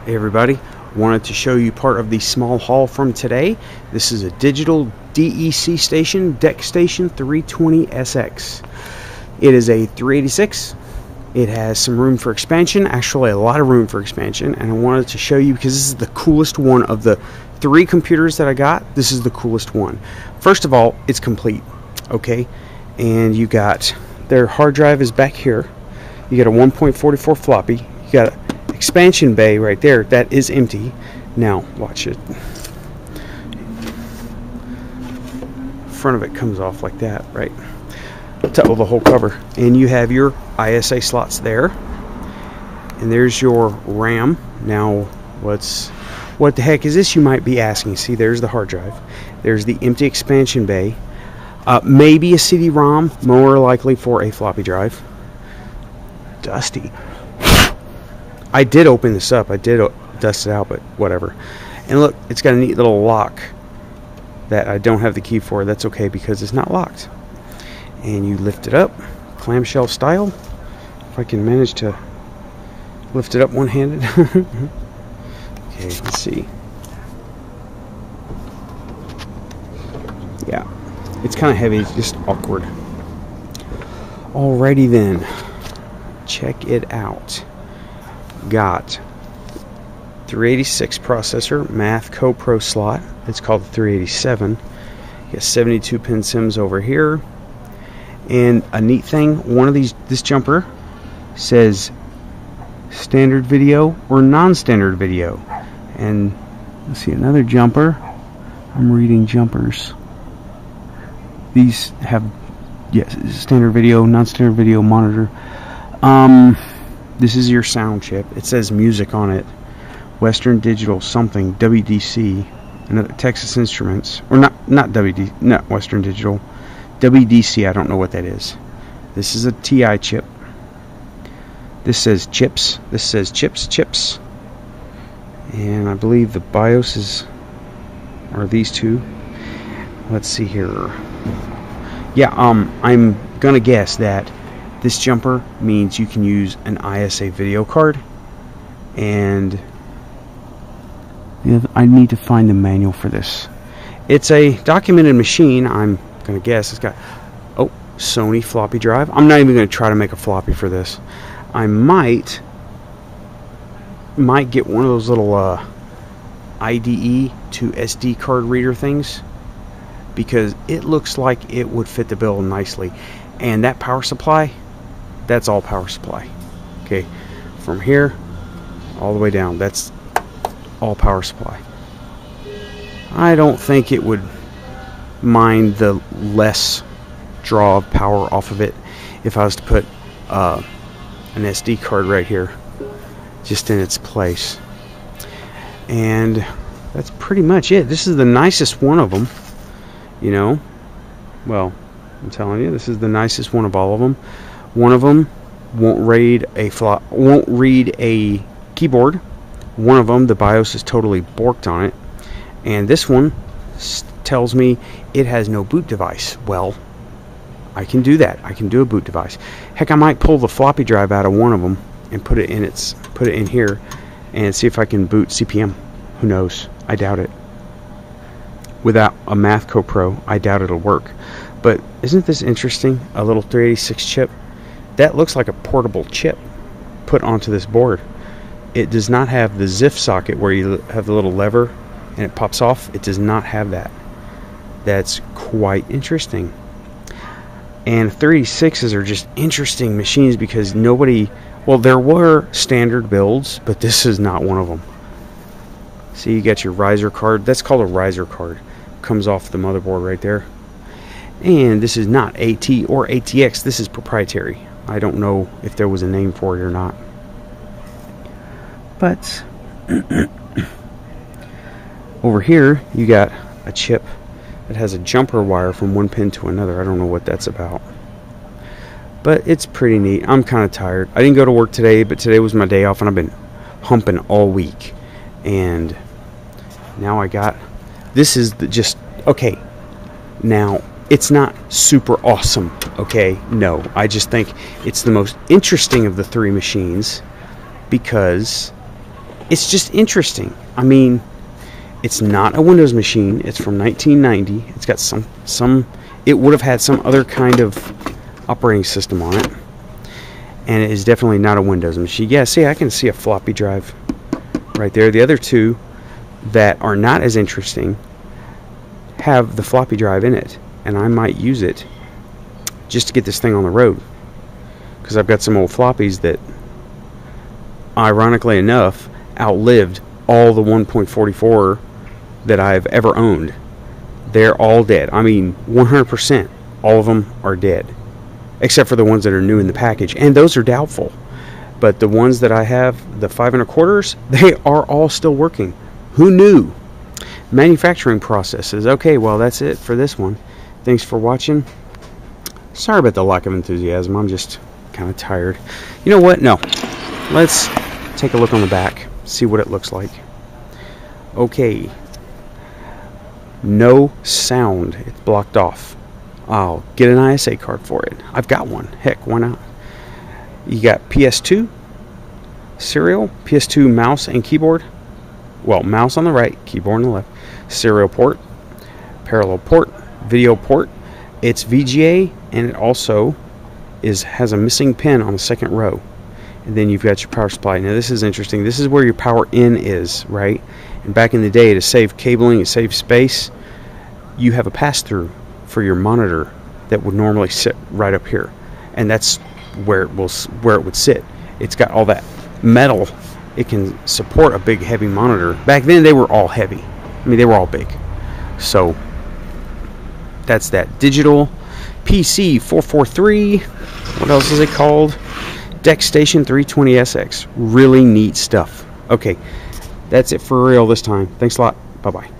Hey everybody, wanted to show you part of the small haul from today. This is a digital DEC Station, DEC Station 320SX. It is a 386. It has some room for expansion, actually a lot of room for expansion, and I wanted to show you because this is the coolest one of the 3 computers that I got. This is the coolest one. First of all, it's complete, okay? And you got, their hard drive is back here. You got a 1.44 floppy. You got a expansion bay right there that is empty. Now watch it. Front of it comes off like that, right? Tell the whole cover, and you have your ISA slots there, and there's your RAM. Now what the heck is this, you might be asking? See, there's the hard drive, there's the empty expansion bay, maybe a CD-ROM, more likely for a floppy drive. Dusty. I did open this up, I did dust it out, but whatever. And look, it's got a neat little lock that I don't have the key for. That's okay because it's not locked. And you lift it up, clamshell style. If I can manage to lift it up one-handed. Okay, let's see. Yeah, it's kind of heavy, it's just awkward. Alrighty then, check it out. Got 386 processor, Math Co-Pro slot. It's called the 387. You got 72 pin SIMs over here. And a neat thing, this jumper says standard video or non-standard video. And let's see, another jumper. I'm reading jumpers. These have, yes, standard video, non-standard video monitor. This is your sound chip. It says music on it. Western Digital something, WDC, another Texas Instruments, or not WD, not Western Digital, WDC. I don't know what that is. This is a TI chip. This says chips. This says chips. And I believe the BIOS are these two. Let's see here. Yeah, I'm gonna guess that this jumper means you can use an ISA video card, and I need to find the manual for this. It's a documented machine. I'm gonna guess it's got, oh, Sony floppy drive. I'm not even gonna try to make a floppy for this. I might get one of those little IDE to SD card reader things, because it looks like it would fit the bill nicely. And that power supply, that's all power supply. Okay, from here all the way down, that's all power supply. I don't think it would mind the less draw of power off of it if I was to put an SD card right here just in its place. And that's pretty much it. This is the nicest one of them, you know. Well, I'm telling you, this is the nicest one of all of them. One of them won't read a keyboard. One of them, the BIOS is totally borked on it, and this one tells me it has no boot device. Well, I can do that. I can do a boot device. Heck, I might pull the floppy drive out of one of them and put it in here and see if I can boot CPM. Who knows? I doubt it. Without a Math Co-Pro, I doubt it'll work. But isn't this interesting? A little 386 chip. That looks like a portable chip put onto this board. It does not have the ZIF socket where you have the little lever and it pops off. It does not have that. That's quite interesting. And 386s are just interesting machines because nobody, well, there were standard builds, but this is not one of them. See, you got your riser card. That's called a riser card. Comes off the motherboard right there. And this is not AT or ATX. This is proprietary. I don't know if there was a name for it or not. But over here you got a chip that has a jumper wire from one pin to another. I don't know what that's about, but it's pretty neat. I'm kind of tired. I didn't go to work today, but today was my day off and I've been humping all week. And now I got, this is just okay. Now, it's not super awesome, okay? No, I just think it's the most interesting of the 3 machines because it's just interesting. I mean, it's not a Windows machine. It's from 1990. It's got some it would have had some other kind of operating system on it. And it is definitely not a Windows machine. Yeah, see, I can see a floppy drive right there. The other two that are not as interesting have the floppy drive in it. And I might use it just to get this thing on the road. Because I've got some old floppies that, ironically enough, outlived all the 1.44 that I've ever owned. They're all dead. I mean, 100%. All of them are dead. Except for the ones that are new in the package. And those are doubtful. But the ones that I have, the 5 1/4, they are all still working. Who knew? Manufacturing processes. Okay, well, that's it for this one. Thanks for watching. Sorry about the lack of enthusiasm. I'm just kind of tired. You know what? No. Let's take a look on the back. See what it looks like. Okay. No sound. It's blocked off. I'll get an ISA card for it. I've got one. Heck, why not? You got PS2 serial, PS2 mouse and keyboard. Well, mouse on the right, keyboard on the left. Serial port, parallel port, video port. It's VGA, and it also has a missing pin on the second row. And then you've got your power supply. Now this is interesting. This is where your power in is, right? And back in the day, to save cabling and save space, you have a pass-through for your monitor that would normally sit right up here, and that's where it would sit. It's got all that metal. It can support a big heavy monitor. Back then they were all heavy. I mean, they were all big. So that's that. Digital PC 443. What else is it called? DEC Station 320SX. Really neat stuff. Okay, that's it for real this time. Thanks a lot. Bye bye.